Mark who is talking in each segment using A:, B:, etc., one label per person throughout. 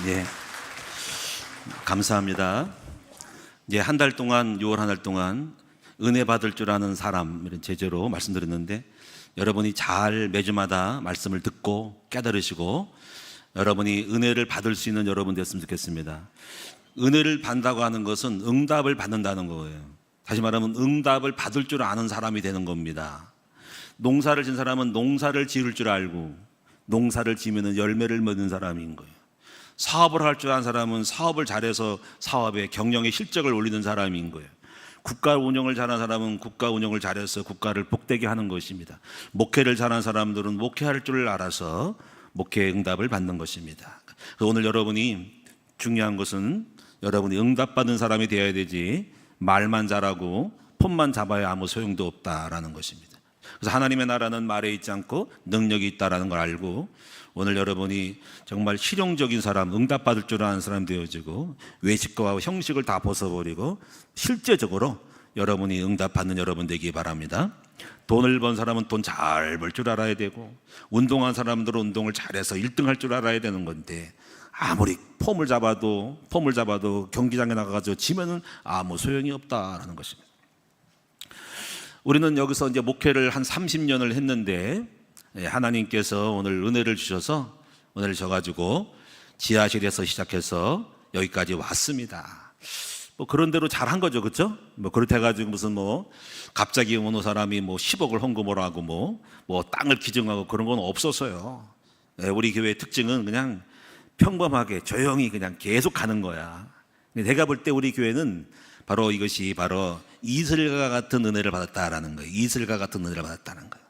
A: 네, 감사합니다. 이제 한 달 동안, 6월 한 달 동안 은혜 받을 줄 아는 사람 이런 제재로 말씀드렸는데, 여러분이 잘 매주마다 말씀을 듣고 깨달으시고 여러분이 은혜를 받을 수 있는 여러분 됐으면 좋겠습니다. 은혜를 받는다고 하는 것은 응답을 받는다는 거예요. 다시 말하면 응답을 받을 줄 아는 사람이 되는 겁니다. 농사를 진 사람은 농사를 지을 줄 알고 농사를 지으면 열매를 맺는 사람인 거예요. 사업을 할 줄 아는 사람은 사업을 잘해서 사업의 경영의 실적을 올리는 사람인 거예요. 국가 운영을 잘하는 사람은 국가 운영을 잘해서 국가를 복되게 하는 것입니다. 목회를 잘하는 사람들은 목회할 줄 알아서 목회의 응답을 받는 것입니다. 그래서 오늘 여러분이 중요한 것은 여러분이 응답받는 사람이 되어야 되지, 말만 잘하고 폰만 잡아야 아무 소용도 없다라는 것입니다. 그래서 하나님의 나라는 말에 있지 않고 능력이 있다라는 걸 알고, 오늘 여러분이 정말 실용적인 사람, 응답받을 줄 아는 사람 되어지고 외식과 형식을 다 벗어버리고 실제적으로 여러분이 응답받는 여러분 되기 바랍니다. 돈을 번 사람은 돈 잘 벌 줄 알아야 되고, 운동한 사람들은 운동을 잘해서 1등 할 줄 알아야 되는 건데, 아무리 폼을 잡아도 경기장에 나가가지고 지면은 아무 소용이 없다라는 것입니다. 우리는 여기서 이제 목회를 한 30년을 했는데, 하나님께서 오늘 은혜를 주셔서 오늘 져가지고 지하실에서 시작해서 여기까지 왔습니다. 뭐 그런 대로 잘한 거죠, 그렇죠? 뭐 그렇게 해가지고 무슨 갑자기 어느 사람이 10억을 헌금을 하고 뭐 땅을 기증하고 그런 건 없었어요. 우리 교회의 특징은 그냥 평범하게 조용히 그냥 계속 가는 거야. 내가 볼 때 우리 교회는 바로 이것이 바로 이슬과 같은 은혜를 받았다라는 거예요. 이슬과 같은 은혜를 받았다는 거예요.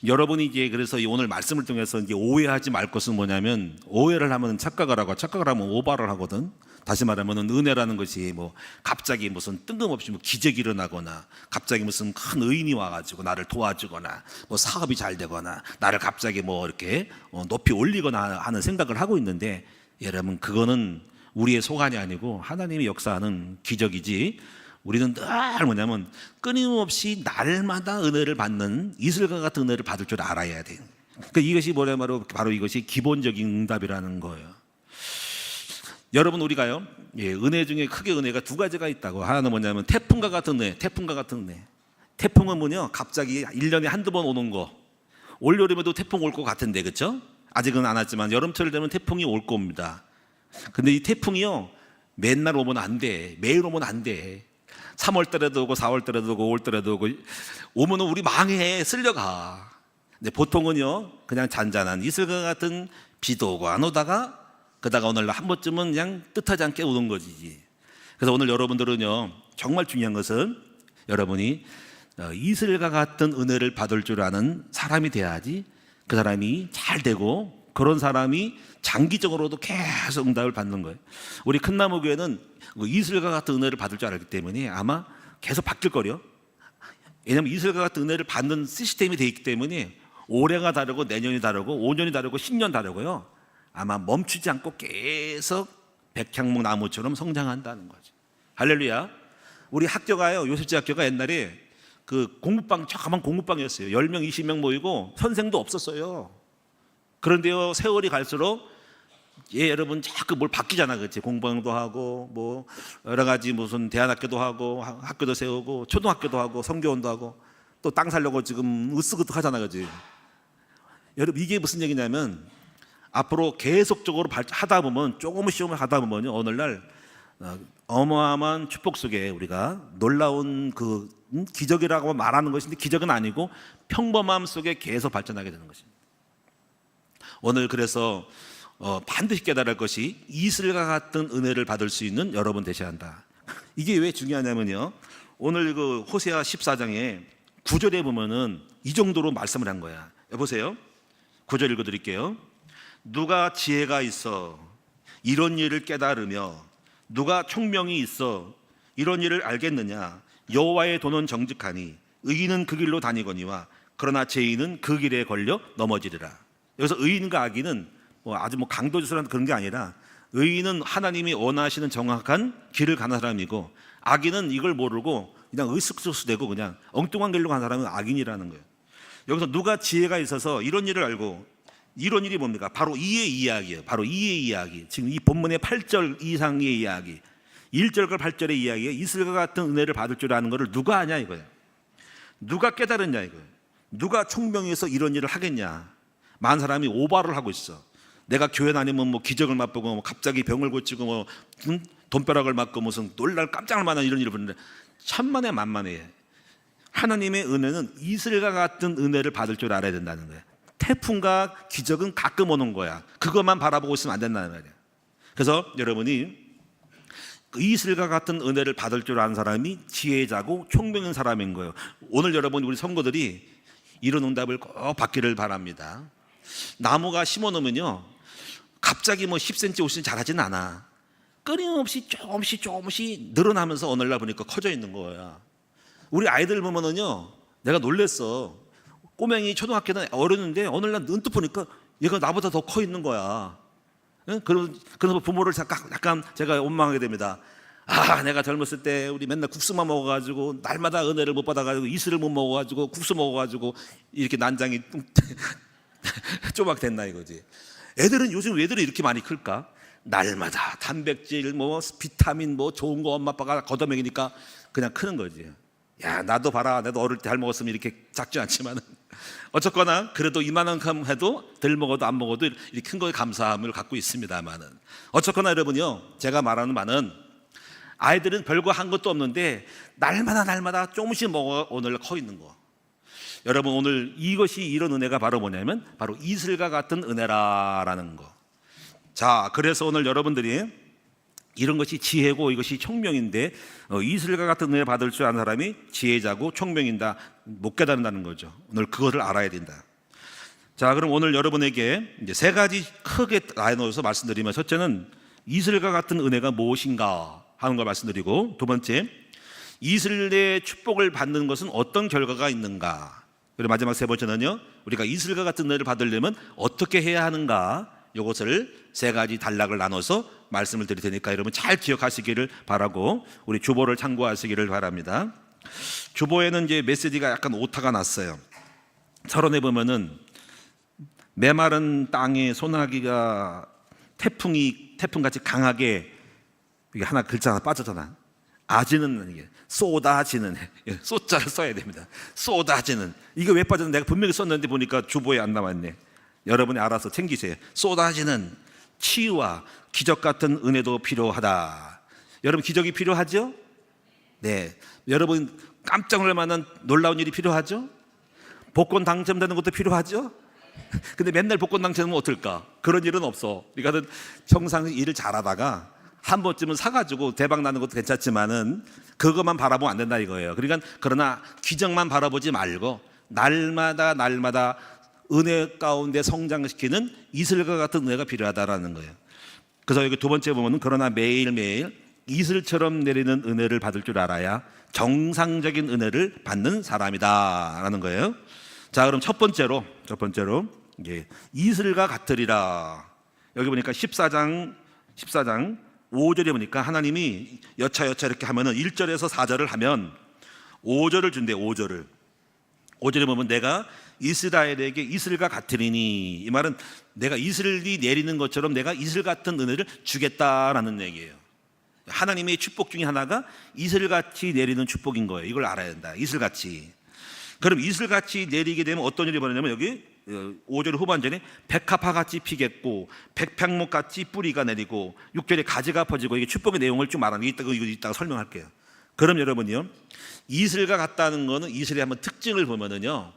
A: 여러분이 이제 그래서 오늘 말씀을 통해서 이제 오해하지 말 것은 뭐냐면, 오해를 하면 착각을 하고 착각을 하면 오바를 하거든. 다시 말하면 은혜라는 것이 갑자기 무슨 뜬금없이 기적이 일어나거나, 갑자기 무슨 큰 의인이 와가지고 나를 도와주거나, 사업이 잘 되거나, 나를 갑자기 이렇게 높이 올리거나 하는 생각을 하고 있는데, 여러분 그거는 우리의 소관이 아니고 하나님이 역사하는 기적이지, 우리는 늘 뭐냐면 끊임없이 날마다 은혜를 받는 이슬과 같은 은혜를 받을 줄 알아야 돼요. 그러니까 이것이 바로 이것이 기본적인 응답이라는 거예요. 여러분, 우리가요, 은혜 중에 크게 은혜가 두 가지가 있다고. 하나는 뭐냐면 태풍과 같은 은혜, 태풍과 같은 은혜. 태풍은 갑자기 1년에 한두 번 오는 거. 올여름에도 태풍 올 것 같은데, 그렇죠? 아직은 안 왔지만 여름철 되면 태풍이 올 겁니다. 근데 이 태풍이요, 맨날 오면 안 돼. 매일 오면 안 돼. 3월 달에도 오고 4월 달에도 오고 5월 달에도 오고 오면은 우리 망해, 쓸려가. 근데 보통은요, 그냥 잔잔한 이슬과 같은 비도 오고 안 오다가 그러다가 오늘 한 번쯤은 그냥 뜻하지 않게 오는 거지. 그래서 오늘 여러분들은요, 정말 중요한 것은 여러분이 이슬과 같은 은혜를 받을 줄 아는 사람이 돼야지 그 사람이 잘 되고, 그런 사람이 장기적으로도 계속 응답을 받는 거예요. 우리 큰나무교회는 이슬과 같은 은혜를 받을 줄 알기 때문에 아마 계속 바뀔 거요. 왜냐하면 이슬과 같은 은혜를 받는 시스템이 되어 있기 때문에 올해가 다르고 내년이 다르고 5년이 다르고 10년 다르고요. 아마 멈추지 않고 계속 백향목 나무처럼 성장한다는 거죠. 할렐루야. 우리 학교가요, 요셉지 학교가 옛날에 그 공부방, 조그만 공부방이었어요. 10명 20명 모이고 선생도 없었어요. 그런데요, 세월이 갈수록 여러분 자꾸 뭘 바뀌잖아, 그렇지? 공부도 하고 여러 가지 무슨 대안학교도 하고 학교도 세우고 초등학교도 하고 성교원도 하고 또 땅 살려고 지금 으쓱으쓱 하잖아, 그렇지? 여러분, 이게 무슨 얘기냐면 앞으로 계속적으로 하다 보면, 조금씩 하다 보면요, 오늘날 어마어마한 축복 속에 우리가 놀라운 그 기적이라고 말하는 것인데 기적은 아니고 평범함 속에 계속 발전하게 되는 것입니다. 오늘 그래서 반드시 깨달을 것이 이슬과 같은 은혜를 받을 수 있는 여러분 되셔야 한다. 이게 왜 중요하냐면요, 오늘 그 호세아 14장에 9절에 보면은 이 정도로 말씀을 한 거야. 여보세요, 9절 읽어드릴게요. 누가 지혜가 있어 이런 일을 깨달으며 누가 총명이 있어 이런 일을 알겠느냐. 여호와의 도는 정직하니 의인은 그 길로 다니거니와 그러나 죄인은 그 길에 걸려 넘어지리라. 여기서 의인과 악인은 아주 강도주술한 그런 게 아니라, 의인은 하나님이 원하시는 정확한 길을 가는 사람이고, 악인은 이걸 모르고 그냥 으쓱스쓱대고 그냥 엉뚱한 길로 가는 사람은 악인이라는 거예요. 여기서 누가 지혜가 있어서 이런 일을 알고, 이런 일이 뭡니까? 바로 이의 이야기예요. 바로 이의 이야기. 지금 이 본문의 8절 이상의 이야기, 1절과 8절의 이야기가 이슬과 같은 은혜를 받을 줄 아는 것을 누가 아냐 이거예요. 누가 깨달았냐 이거예요. 누가 총명해서 이런 일을 하겠냐. 많은 사람이 오바를 하고 있어. 내가 교회 다니면 뭐 기적을 맛보고 뭐 갑자기 병을 고치고 뭐 돈벼락을 맞고 무슨 놀랄 깜짝 놀만한 이런 일을 보는데 천만에 만만해. 하나님의 은혜는 이슬과 같은 은혜를 받을 줄 알아야 된다는 거예요. 태풍과 기적은 가끔 오는 거야. 그것만 바라보고 있으면 안 된다는 말이야. 그래서 여러분이 이슬과 같은 은혜를 받을 줄 아는 사람이 지혜자고 총명한 사람인 거예요. 오늘 여러분 우리 성도들이 이런 응답을 꼭 받기를 바랍니다. 나무가 심어놓으면요 갑자기 뭐 10cm 50cm 자라지는 않아. 끊임없이 조금씩 늘어나면서 오늘날 보니까 커져 있는 거야. 우리 아이들 보면은요 내가 놀랬어. 꼬맹이 초등학교는 어렸는데 오늘날 눈뜨 보니까 얘가 나보다 더 커 있는 거야. 그래서 부모를 약간 제가 원망하게 됩니다. 아, 내가 젊었을 때 우리 맨날 국수만 먹어가지고 날마다 은혜를 못 받아가지고 이슬을 못 먹어가지고 국수 먹어가지고 이렇게 난장이 쪼박 됐나 이거지. 애들은 요즘 애들이 이렇게 많이 클까? 날마다 단백질 뭐 비타민 뭐 좋은 거 엄마 아빠가 걷어먹이니까 그냥 크는 거지. 야, 나도 봐라. 나도 어릴 때 잘 먹었으면 이렇게 작지 않지만은 어쨌거나 그래도 이만큼 해도 덜 먹어도 안 먹어도 이렇게 큰 거에 감사함을 갖고 있습니다만은 어쨌거나 여러분요 제가 말하는 바는 아이들은 별거 한 것도 없는데 날마다 조금씩 먹어 오늘 커 있는 거. 여러분 오늘 이것이 이런 은혜가 바로 뭐냐면 바로 이슬과 같은 은혜라라는 거. 자, 그래서 오늘 여러분들이 이런 것이 지혜고 이것이 총명인데 이슬과 같은 은혜 받을 줄 아는 사람이 지혜자고 총명인다 못 깨닫는다는 거죠. 오늘 그거를 알아야 된다. 자, 그럼 오늘 여러분에게 이제 세 가지 크게 나눠서 말씀드리면 첫째는 이슬과 같은 은혜가 무엇인가 하는 걸 말씀드리고 두 번째 이슬의 축복을 받는 것은 어떤 결과가 있는가 그리고 마지막 세 번째는요 우리가 이슬과 같은 은혜를 받으려면 어떻게 해야 하는가 이것을 세 가지 단락을 나눠서 말씀을 드릴 테니까 여러분 잘 기억하시기를 바라고 우리 주보를 참고하시기를 바랍니다. 주보에는 이제 메시지가 약간 오타가 났어요. 서론에 보면은 메마른 땅에 소나기가 태풍같이 강하게 이게 하나 글자 하나 빠졌잖아. 아지는 이게 쏟아지는 쏟자를 써야 됩니다. 쏟아지는 이거 왜 빠졌는데 내가 분명히 썼는데 보니까 주보에 안 나왔네. 여러분이 알아서 챙기세요. 쏟아지는 치유와 기적 같은 은혜도 필요하다. 여러분 기적이 필요하죠? 네. 여러분 깜짝 놀랄 만한 놀라운 일이 필요하죠? 복권 당첨되는 것도 필요하죠? 근데 맨날 복권 당첨되면 어떨까? 그런 일은 없어. 그러니까 평상 일을 잘하다가 한 번쯤은 사가지고 대박 나는 것도 괜찮지만은 그것만 바라보면 안 된다 이거예요. 그러니까 그러나 기적만 바라보지 말고 날마다 은혜 가운데 성장시키는 이슬과 같은 은혜가 필요하다라는 거예요. 그래서 여기 두 번째 보면은 그러나 매일매일 이슬처럼 내리는 은혜를 받을 줄 알아야 정상적인 은혜를 받는 사람이다라는 거예요. 자, 그럼 첫 번째로 이게 이슬과 같으리라. 여기 보니까 14장 5절에 보니까 하나님이 여차 이렇게 하면은 1절에서 4절을 하면 5절을 준대. 5절에 보면 내가 이스라엘에게 이슬과 같으리니, 이 말은 내가 이슬이 내리는 것처럼 내가 이슬 같은 은혜를 주겠다라는 얘기예요. 하나님의 축복 중에 하나가 이슬같이 내리는 축복인 거예요. 이걸 알아야 된다. 이슬같이. 그럼 이슬같이 내리게 되면 어떤 일이 벌어지냐면 여기 5절 후반전에 백합화같이 피겠고 백향목같이 뿌리가 내리고 6절에 가지가 퍼지고 이게 축복의 내용을 좀 말하는 게 이따가 설명할게요. 그럼 여러분이요, 이슬과 같다는 거는 이슬의 한번 특징을 보면은요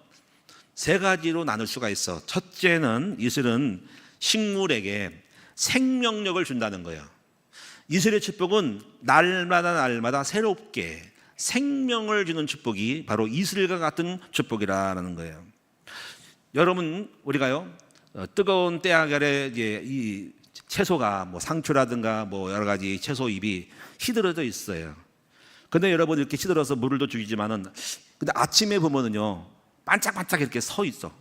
A: 세 가지로 나눌 수가 있어. 첫째는 이슬은 식물에게 생명력을 준다는 거예요. 이슬의 축복은 날마다 새롭게 생명을 주는 축복이 바로 이슬과 같은 축복이라는 거예요. 여러분, 우리가요 뜨거운 때아래 이제 이 채소가 뭐 상추라든가 뭐 여러 가지 채소 잎이 시들어져 있어요. 근데 여러분 이렇게 시들어서 물을 더 죽이지만은 근데 아침에 보면은요 반짝반짝 이렇게 서 있어.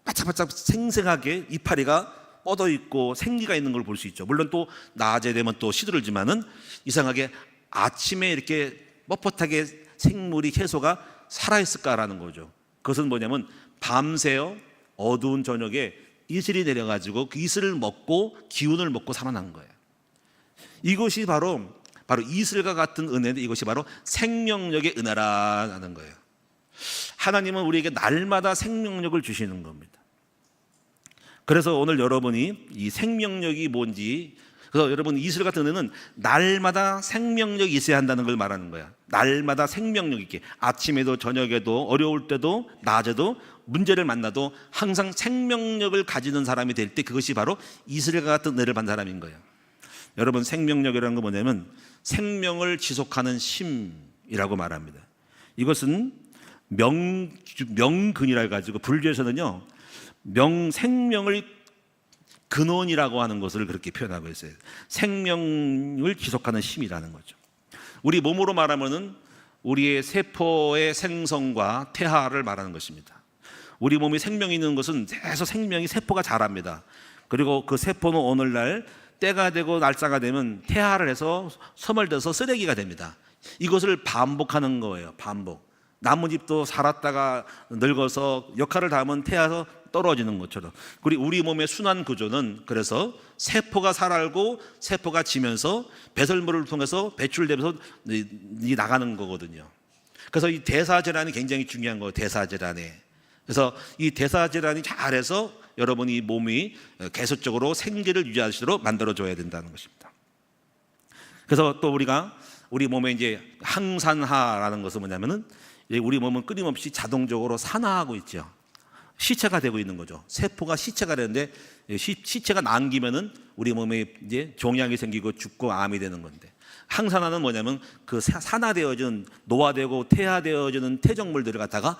A: 반짝반짝 생생하게 이파리가 뻗어 있고 생기가 있는 걸 볼 수 있죠. 물론 또 낮에 되면 또 시들지만은 이상하게 아침에 이렇게 뻣뻣하게 생물이 채소가 살아 있을까라는 거죠. 그것은 뭐냐면 밤새요 어두운 저녁에 이슬이 내려가지고 그 이슬을 먹고 기운을 먹고 살아난 거예요. 이것이 바로 이슬과 같은 은혜인데 이것이 바로 생명력의 은혜라는 거예요. 하나님은 우리에게 날마다 생명력을 주시는 겁니다. 그래서 오늘 여러분이 이 생명력이 뭔지, 그래서 여러분 이슬 같은 은혜는 날마다 생명력이 있어야 한다는 걸 말하는 거야. 날마다 생명력 있게, 아침에도 저녁에도 어려울 때도 낮에도 문제를 만나도 항상 생명력을 가지는 사람이 될 때 그것이 바로 이슬과 같은 은혜를 받는 사람인 거예요. 여러분, 생명력이라는 건 뭐냐면 생명을 지속하는 심이라고 말합니다. 이것은 명근이라 해가지고 불교에서는요, 생명을 근원이라고 하는 것을 그렇게 표현하고 있어요. 생명을 지속하는 심이라는 거죠. 우리 몸으로 말하면은 우리의 세포의 생성과 태하를 말하는 것입니다. 우리 몸에 생명이 있는 것은 계속 생명이 세포가 자랍니다. 그리고 그 세포는 오늘날 때가 되고 날짜가 되면 태하를 해서 서물돼서 쓰레기가 됩니다. 이것을 반복하는 거예요. 반복. 나뭇잎도 살았다가 늙어서 역할을 다 하면 태워서 떨어지는 것처럼, 그리고 우리 몸의 순환 구조는 그래서 세포가 살아고 세포가 지면서 배설물을 통해서 배출되면서 나가는 거거든요. 그래서 이 대사질환이 굉장히 중요한 거예요. 대사질환에. 그래서 이 대사질환이 잘해서 여러분이 몸이 계속적으로 생기를 유지하시도록 만들어줘야 된다는 것입니다. 그래서 또 우리가 우리 몸에 이제 항산화라는 것은 뭐냐면은 우리 몸은 끊임없이 자동적으로 산화하고 있죠. 시체가 되고 있는 거죠. 세포가 시체가 되는데 시체가 남기면은 우리 몸에 이제 종양이 생기고 죽고 암이 되는 건데, 항산화는 뭐냐면 그 산화되어진 노화되고 태화되어지는 태정물들을 갖다가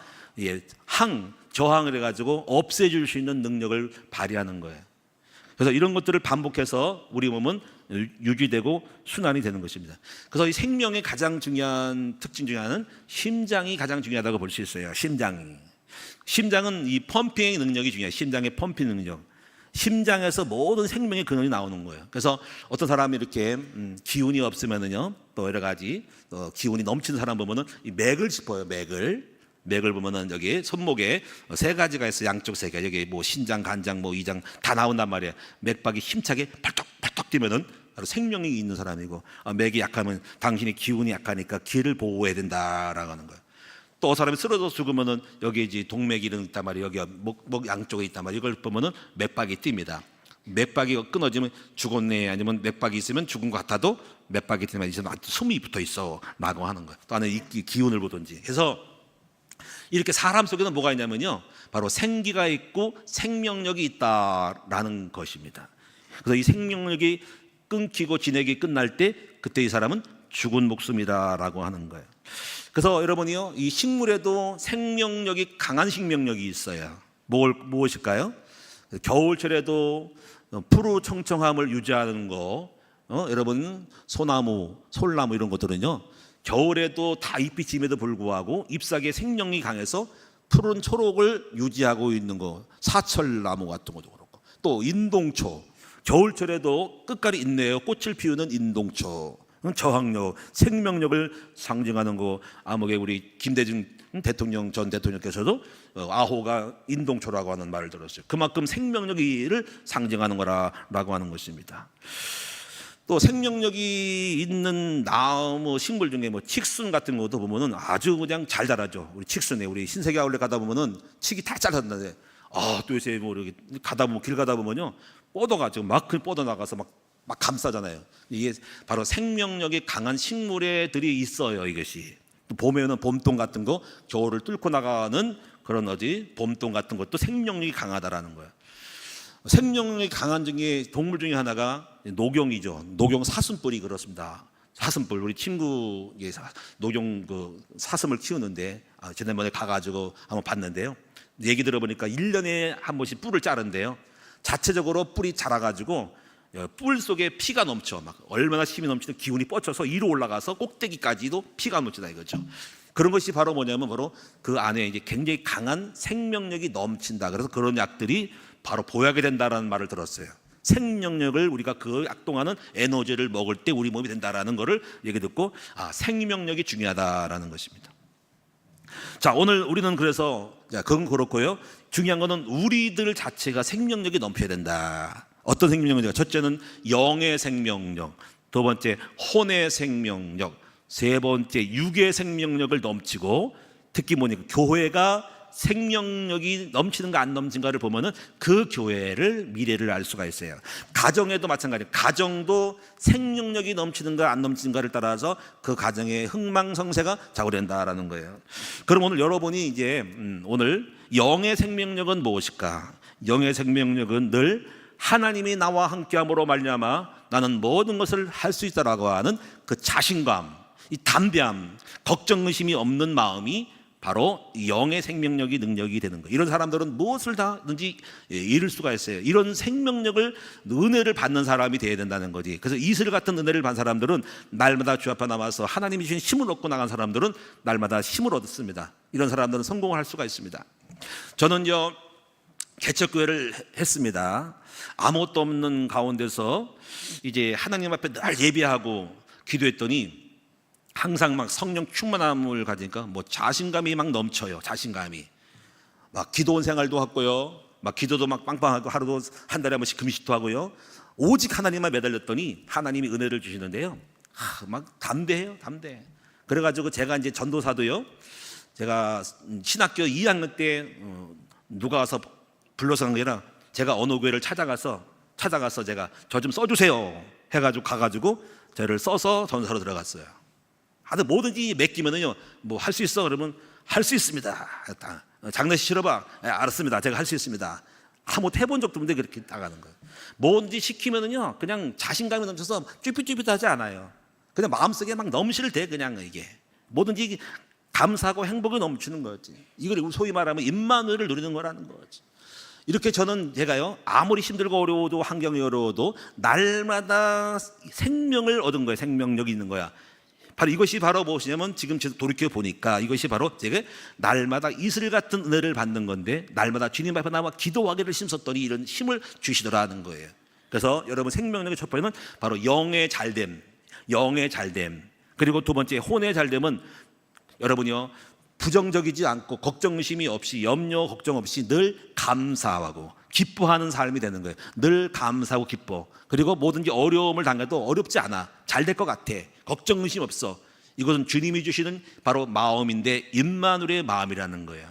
A: 저항을 해가지고 없애줄 수 있는 능력을 발휘하는 거예요. 그래서 이런 것들을 반복해서 우리 몸은 유지되고 순환이 되는 것입니다. 그래서 이 생명의 가장 중요한 특징 중에 하나는 심장이 가장 중요하다고 볼 수 있어요. 심장은 이 펌핑의 능력이 중요해요. 심장의 펌핑 능력. 심장에서 모든 생명의 근원이 나오는 거예요. 그래서 어떤 사람이 이렇게 기운이 없으면은요, 또 여러 가지 기운이 넘치는 사람 보면은 이 맥을 짚어요. 맥을 보면은 여기 손목에 세 가지가 있어요. 양쪽 세 개. 여기 뭐 신장, 간장, 뭐 이장 다 나온단 말이에요. 맥박이 힘차게 팔떡팔떡 뛰면은 바로 생명이 있는 사람이고, 맥이 약하면 당신이 기운이 약하니까 기를 보호해야 된다라고 하는 거예요. 또 사람이 쓰러져 죽으면은 여기 이제 동맥이 있단 말이에요. 여기 목 양쪽에 있단 말이에요. 이걸 보면은 맥박이 뜁니다. 맥박이 끊어지면 죽었네, 아니면 맥박이 있으면 죽은 것 같아도 맥박이 뛰면 이제 숨이 붙어 있어라고 하는 거예요. 또 안에 기운을 보든지 해서 이렇게 사람 속에는 뭐가 있냐면요, 바로 생기가 있고 생명력이 있다라는 것입니다. 그래서 이 생명력이 끊기고 진액이 끝날 때 그때 이 사람은 죽은 목숨이다라고 하는 거예요. 그래서 여러분이요, 이 식물에도 생명력이 강한 생명력이 있어요. 무엇일까요? 겨울철에도 푸르청청함을 유지하는 거, 여러분 소나무, 솔나무 이런 것들은요, 겨울에도 다 잎이 짐에도 불구하고 잎사귀에 생명이 강해서 푸른 초록을 유지하고 있는 거, 사철나무 같은 것도 그렇고, 또 인동초, 겨울철에도 끝깔이 있네요. 꽃을 피우는 인동초, 저항력, 생명력을 상징하는 거. 암흑에 우리 김대중 전 대통령께서도 아호가 인동초라고 하는 말을 들었어요. 그만큼 생명력을 상징하는 거라고 하는 것입니다. 또 생명력이 있는 나무 식물 중에 뭐 칡순 같은 것도 보면은 아주 그냥 잘 자라죠. 우리 칡순에 우리 신세계 아울렛 가다 보면은 칡이 다 자랐는데, 또 요새 뭐 이렇게 길 가다 보면요, 뻗어가지고 막 뻗어 나가서 막 감싸잖아요. 이게 바로 생명력이 강한 식물들이 있어요. 이것이 봄에는 봄동 같은 거, 겨울을 뚫고 나가는 그런 봄동 같은 것도 생명력이 강하다라는 거예요. 생명력이 강한 중에 동물 중에 하나가 녹용이죠. 녹용 사슴뿔이 그렇습니다. 사슴뿔, 우리 친구 녹용 사슴을 키우는데 지난번에 가가지고 한번 봤는데요. 얘기 들어보니까 1년에 한 번씩 뿔을 자른대요. 자체적으로 뿔이 자라가지고 뿔 속에 피가 넘쳐, 막 얼마나 힘이 넘치는 기운이 뻗쳐서 위로 올라가서 꼭대기까지도 피가 넘친다 이거죠. 그런 것이 바로 뭐냐면 바로 그 안에 이제 굉장히 강한 생명력이 넘친다. 그래서 그런 약들이 바로 보약이 된다라는 말을 들었어요. 생명력을 우리가 그 약동하는 에너지를 먹을 때 우리 몸이 된다라는 것을 얘기 듣고, 생명력이 중요하다라는 것입니다. 자, 오늘 우리는 그래서 그건 그렇고요. 중요한 거는 우리들 자체가 생명력이 넘쳐야 된다. 어떤 생명력이냐? 첫째는 영의 생명력, 두 번째 혼의 생명력, 세 번째 육의 생명력을 넘치고, 특히 뭐냐, 교회가 생명력이 넘치는가 안 넘치는가를 보면은 그 교회를 미래를 알 수가 있어요. 가정에도 마찬가지예요. 가정도 생명력이 넘치는가 안 넘치는가를 따라서 그 가정의 흥망성쇠가 좌우된다라는 거예요. 그럼 오늘 여러분이 이제 오늘 영의 생명력은 무엇일까? 영의 생명력은 늘 하나님이 나와 함께함으로 말미암아 나는 모든 것을 할 수 있다라고 하는 그 자신감, 이 담대함, 걱정 의심이 없는 마음이 바로 영의 생명력이 능력이 되는 거예요. 이런 사람들은 무엇을 다든지 이룰 수가 있어요. 이런 생명력을, 은혜를 받는 사람이 되어야 된다는 거지. 그래서 이슬 같은 은혜를 받은 사람들은 날마다 주 앞에 남아서 하나님이 주신 힘을 얻고 나간 사람들은 날마다 힘을 얻습니다. 이런 사람들은 성공을 할 수가 있습니다. 저는요, 개척교회를 했습니다. 아무것도 없는 가운데서 이제 하나님 앞에 늘 예배하고 기도했더니 항상 막 성령 충만함을 가지니까 뭐 자신감이 막 넘쳐요. 자신감이 막 기도원 생활도 하고요, 막 기도도 막 빵빵하고, 하루도 한 달에 한 번씩 금식도 하고요. 오직 하나님만 매달렸더니 하나님이 은혜를 주시는데요, 막 담대해요. 담대. 그래가지고 제가 이제 전도사도요, 제가 신학교 2학년 때 누가 와서 불러서 간 게 아니라 제가 어느 교회를 찾아가서 제가 저 좀 써주세요 해가지고 가가지고 저를 써서 전도사로 들어갔어요. 다들 뭐든지 맡기면은요, 뭐 할 수 있어 그러면 할 수 있습니다. 장례식 치러봐. 알았습니다. 제가 할 수 있습니다. 아무것도 해본 적도 없는데 그렇게 나가는 거예요. 뭐든지 시키면은요, 그냥 자신감이 넘쳐서 쭈삣쭈삣하지 않아요. 그냥 마음속에 막 넘실 때 그냥 이게 뭐든지 감사하고 행복이 넘치는 거지. 이걸 소위 말하면 임마누엘을 누리는 거라는 거지. 이렇게 제가요, 아무리 힘들고 어려워도, 환경이 어려워도 날마다 생명을 얻은 거예요. 생명력이 있는 거야. 바로 이것이 바로 무엇이냐면, 지금 돌이켜 보니까 이것이 바로 제가 날마다 이슬 같은 은혜를 받는 건데, 날마다 주님 앞에 나와 기도하기를 힘썼더니 이런 힘을 주시더라는 거예요. 그래서 여러분, 생명력의 첫 번째는 바로 영의 잘됨, 영의 잘됨. 그리고 두 번째 혼의 잘됨은 여러분이요, 부정적이지 않고 걱정 의심이 없이, 염려 걱정 없이 늘 감사하고 기뻐하는 삶이 되는 거예요. 늘 감사하고 기뻐. 그리고 뭐든지 어려움을 당해도 어렵지 않아. 잘 될 것 같아. 걱정 의심 없어. 이것은 주님이 주시는 바로 마음인데, 임마누엘의 마음이라는 거예요.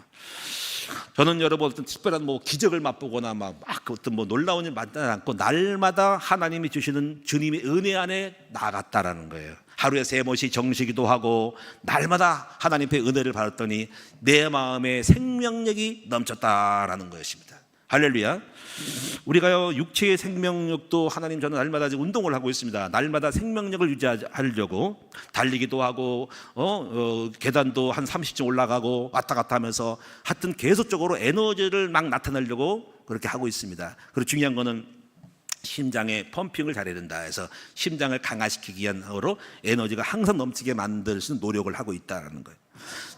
A: 저는 여러분 어떤 특별한 뭐 기적을 맛보거나 막 어떤 뭐 놀라운 일 만나지 않고 날마다 하나님이 주시는 주님의 은혜 안에 나갔다라는 거예요. 하루에 3번씩 정식기도 하고 날마다 하나님의 은혜를 받았더니 내 마음에 생명력이 넘쳤다라는 것입니다. 할렐루야. 우리가요, 육체의 생명력도 하나님, 저는 날마다 운동을 하고 있습니다. 날마다 생명력을 유지하려고 달리기도 하고 계단도 한 30층 올라가고 왔다 갔다 하면서 하여튼 계속적으로 에너지를 막 나타내려고 그렇게 하고 있습니다. 그리고 중요한 거는 심장의 펌핑을 잘해야 된다 해서 심장을 강화시키기 위한으로 에너지가 항상 넘치게 만들 수 있는 노력을 하고 있다는 거예요.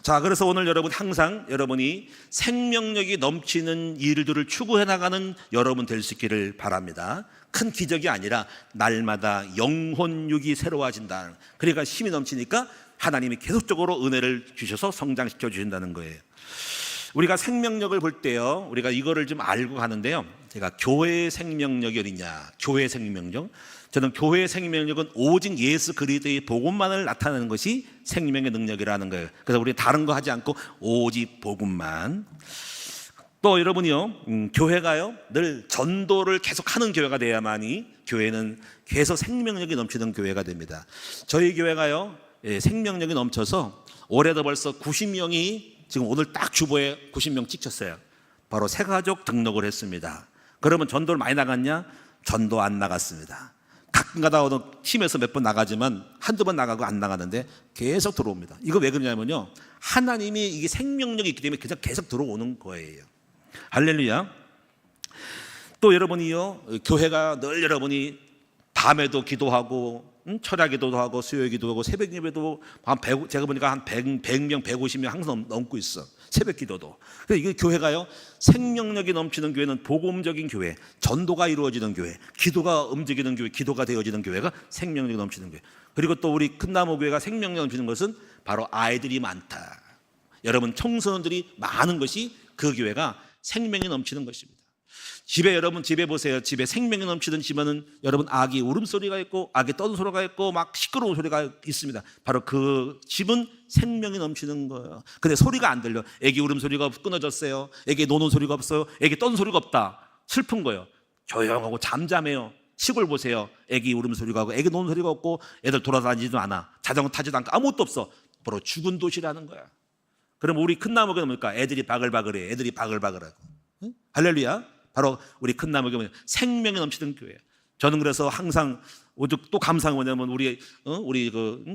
A: 자, 그래서 오늘 여러분, 항상 여러분이 생명력이 넘치는 일들을 추구해 나가는 여러분 될 수 있기를 바랍니다. 큰 기적이 아니라 날마다 영혼육이 새로워진다. 그러니까 힘이 넘치니까 하나님이 계속적으로 은혜를 주셔서 성장시켜 주신다는 거예요. 우리가 생명력을 볼 때요, 우리가 이거를 좀 알고 가는데요, 제가 교회의 생명력이 어디냐, 교회의 생명력, 저는 교회의 생명력은 오직 예수 그리스도의 복음만을 나타내는 것이 생명의 능력이라는 거예요. 그래서 우리 다른 거 하지 않고 오직 복음만. 또 여러분이요, 교회가요, 늘 전도를 계속하는 교회가 돼야만이 교회는 계속 생명력이 넘치는 교회가 됩니다. 저희 교회가요, 생명력이 넘쳐서 올해도 벌써 90명이 지금 오늘 딱 주보에 90명 찍혔어요. 바로 새가족 등록을 했습니다. 그러면 전도를 많이 나갔냐? 전도 안 나갔습니다. 가끔가다 어느 팀에서 몇 번 나가지만 한두 번 나가고 안 나가는데 계속 들어옵니다. 이거 왜 그러냐면요, 하나님이 이게 생명력이 있기 때문에 그냥 계속 들어오는 거예요. 할렐루야. 또 여러분이요, 교회가 늘 여러분이 밤에도 기도하고 철야 기도도 하고 수요 기도하고 새벽 예배도 한 100, 제가 보니까 한 100명, 150명 항상 넘고 있어. 새벽 기도도. 그래서 이게 교회가요, 생명력이 넘치는 교회는 복음적인 교회, 전도가 이루어지는 교회, 기도가 움직이는 교회, 기도가 되어지는 교회가 생명력이 넘치는 교회. 그리고 또 우리 큰나무 교회가 생명력 넘치는 것은 바로 아이들이 많다. 여러분, 청소년들이 많은 것이 그 교회가 생명이 넘치는 것입니다. 여러분 집에 보세요. 집에 생명이 넘치는 집에는 여러분 아기 울음소리가 있고 아기 떠는 소리가 있고 막 시끄러운 소리가 있습니다. 바로 그 집은 생명이 넘치는 거예요. 근데 소리가 안 들려. 아기 울음소리가 끊어졌어요. 아기 노는 소리가 없어요. 아기 떠는 소리가 없다. 슬픈 거예요. 조용하고 잠잠해요. 시골 보세요. 아기 울음소리가 없고 아기 노는 소리가 없고 애들 돌아다니지도 않아. 자전거 타지도 않고 아무것도 없어. 바로 죽은 도시라는 거야. 그럼 우리 큰 나무가 뭡니까? 애들이 바글바글해. 애들이 바글바글하고. 응? 할렐루야. 바로 우리 큰 나무가 생명이 넘치는 교회예요. 저는 그래서 항상 오죽 또 감사한 게 뭐냐면 우리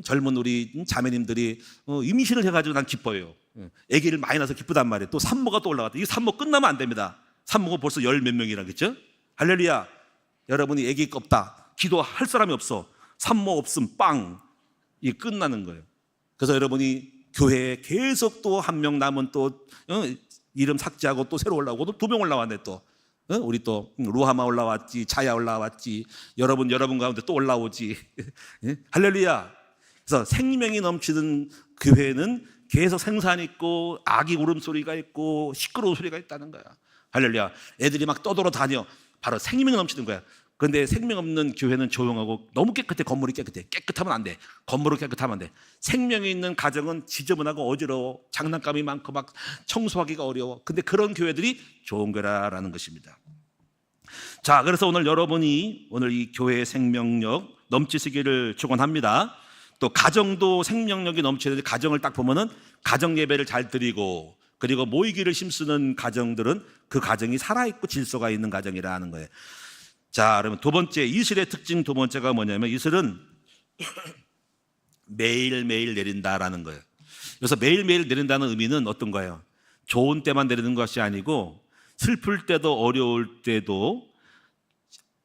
A: 젊은 우리 자매님들이 임신을 해가지고 난 기뻐요. 아기를 많이 낳아서 기쁘단 말이에요. 또 산모가 또 올라갔다. 이 산모 끝나면 안 됩니다. 산모가 벌써 열 몇 명이라겠죠? 할렐루야. 여러분이 아기 없다. 기도할 사람이 없어. 산모 없음 빵. 이게 끝나는 거예요. 그래서 여러분이 교회에 계속 또 한 명 남은 또 이름 삭제하고 또 새로 올라오고 또 2명 올라왔네 또. 우리 또 루하마 올라왔지, 자야 올라왔지, 여러분 가운데 또 올라오지. 할렐루야. 그래서 생명이 넘치는 교회는 계속 생산이 있고 아기 울음소리가 있고 시끄러운 소리가 있다는 거야. 할렐루야. 애들이 막 떠돌아다녀. 바로 생명이 넘치는 거야. 그런데 생명 없는 교회는 조용하고 너무 깨끗해. 건물이 깨끗해. 깨끗하면 안 돼. 건물이 깨끗하면 안 돼. 생명이 있는 가정은 지저분하고 어지러워. 장난감이 많고 막 청소하기가 어려워. 근데 그런 교회들이 좋은 거라는 것입니다. 자, 그래서 오늘 여러분이 오늘 이 교회의 생명력 넘치시기를 축원합니다. 또 가정도 생명력이 넘치는데 가정을 딱 보면은 가정 예배를 잘 드리고 그리고 모이기를 힘쓰는 가정들은 그 가정이 살아있고 질서가 있는 가정이라는 거예요. 자, 그러면 두 번째, 이슬의 특징 두 번째가 뭐냐면 이슬은 매일매일 내린다라는 거예요. 그래서 매일매일 내린다는 의미는 어떤 거예요? 좋은 때만 내리는 것이 아니고 슬플 때도 어려울 때도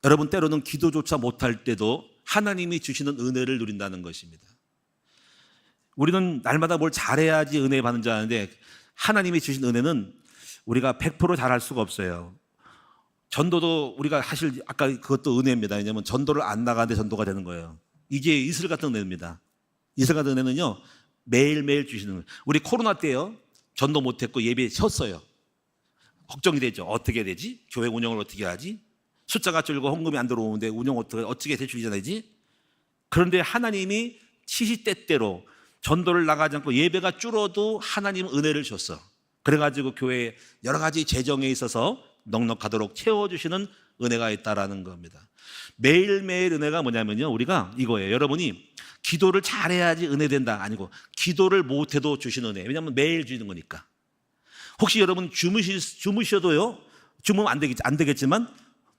A: 여러분 때로는 기도조차 못할 때도 하나님이 주시는 은혜를 누린다는 것입니다. 우리는 날마다 뭘 잘해야지 은혜 받는 줄 아는데 하나님이 주신 은혜는 우리가 100% 잘할 수가 없어요. 전도도 우리가 사실 아까 그것도 은혜입니다. 왜냐하면 전도를 안 나가는데 전도가 되는 거예요. 이게 이슬 같은 은혜입니다. 이슬 같은 은혜는요 매일매일 주시는 거예요. 우리 코로나 때요 전도 못했고 예배 쉬었어요. 걱정이 되죠. 어떻게 되지? 교회 운영을 어떻게 하지? 숫자가 줄고 헌금이 안 들어오는데 운영 어떻게 대출이 되지? 그런데 하나님이 시시때때로 전도를 나가지 않고 예배가 줄어도 하나님은 은혜를 줬어. 그래가지고 교회에 여러 가지 재정에 있어서 넉넉하도록 채워주시는 은혜가 있다라는 겁니다. 매일매일 은혜가 뭐냐면요 우리가 이거예요. 여러분이 기도를 잘해야지 은혜 된다 아니고 기도를 못해도 주시는 은혜. 왜냐하면 매일 주시는 거니까. 혹시 여러분 주무셔도요 주무면 안 되겠지만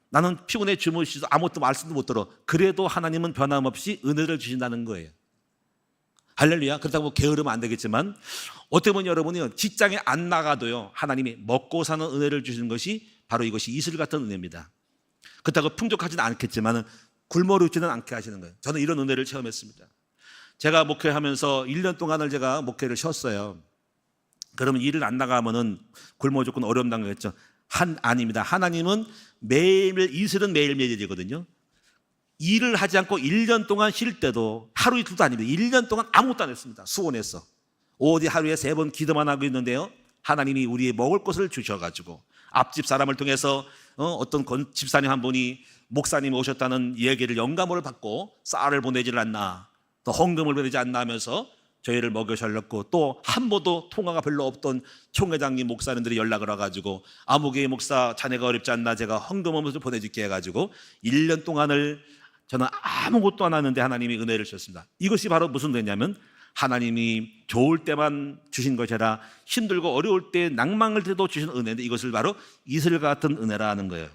A: 나는 피곤해 주무시도 아무것도 말씀도 못 들어. 그래도 하나님은 변함없이 은혜를 주신다는 거예요. 할렐루야. 그렇다고 게으르면 안 되겠지만 어떻게 보면 여러분이 직장에 안 나가도요 하나님이 먹고 사는 은혜를 주시는 것이 바로 이것이 이슬 같은 은혜입니다. 그렇다고 풍족하지는 않겠지만 굶어 죽지는 않게 하시는 거예요. 저는 이런 은혜를 체험했습니다. 제가 목회하면서 1년 동안을 제가 목회를 쉬었어요. 그러면 일을 안 나가면은 굶어 죽고는 어려운다는 거겠죠. 아닙니다. 하나님은 매일매일 이슬은 매일매일이거든요. 일을 하지 않고 1년 동안 쉴 때도 하루 이틀도 아닙니다. 1년 동안 아무것도 안 했습니다. 수원에서 오직 하루에 3번 기도만 하고 있는데요 하나님이 우리의 먹을 것을 주셔가지고 앞집 사람을 통해서 어떤 집사님 한 분이 목사님이 오셨다는 얘기를 영감을 받고 쌀을 보내지를 않나 또 헌금을 보내지 않나 하면서 저희를 먹여 살렸고 또 한 번도 통화가 별로 없던 총회장님 목사님들이 연락을 와가지고 아무개 목사 자네가 어렵지 않나 제가 헌금을 보내줄게 해가지고 1년 동안을 저는 아무것도 안 하는데 하나님이 은혜를 주셨습니다. 이것이 바로 무슨 은혜냐면 하나님이 좋을 때만 주신 것이 아니라 힘들고 어려울 때 낭망할 때도 주신 은혜인데 이것을 바로 이슬 같은 은혜라는 거예요.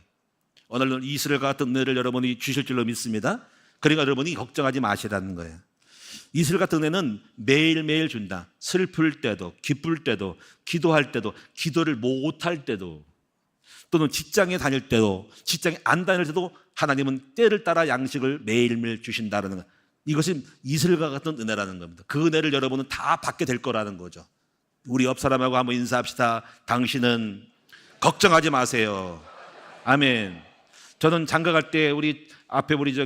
A: 오늘 이슬 같은 은혜를 여러분이 주실 줄로 믿습니다. 그러니까 여러분이 걱정하지 마시라는 거예요. 이슬 같은 은혜는 매일매일 준다. 슬플 때도 기쁠 때도 기도할 때도 기도를 못할 때도 또는 직장에 다닐 때도 직장에 안 다닐 때도 하나님은 때를 따라 양식을 매일매일 주신다는 것. 이것이 이슬과 같은 은혜라는 겁니다. 그 은혜를 여러분은 다 받게 될 거라는 거죠. 우리 옆 사람하고 한번 인사합시다. 당신은 걱정하지 마세요. 아멘. 저는 장가갈 때 우리 앞에 우리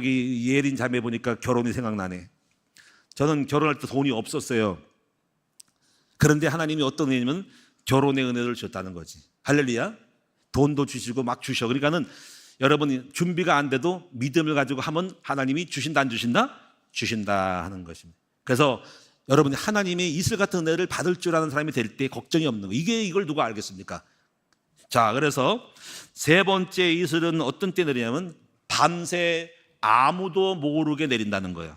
A: 예린 자매 보니까 결혼이 생각나네. 저는 결혼할 때 돈이 없었어요. 그런데 하나님이 어떤 은혜냐면 결혼의 은혜를 줬다는 거지. 할렐루야. 돈도 주시고 막 주셔. 그러니까는 여러분이 준비가 안 돼도 믿음을 가지고 하면 하나님이 주신다 안 주신다? 주신다 하는 것입니다. 그래서 여러분이 하나님의 이슬 같은 은혜를 받을 줄 아는 사람이 될 때 걱정이 없는 거예요. 이걸 누가 알겠습니까? 자, 그래서 세 번째 이슬은 어떤 때 내리냐면 밤새 아무도 모르게 내린다는 거예요.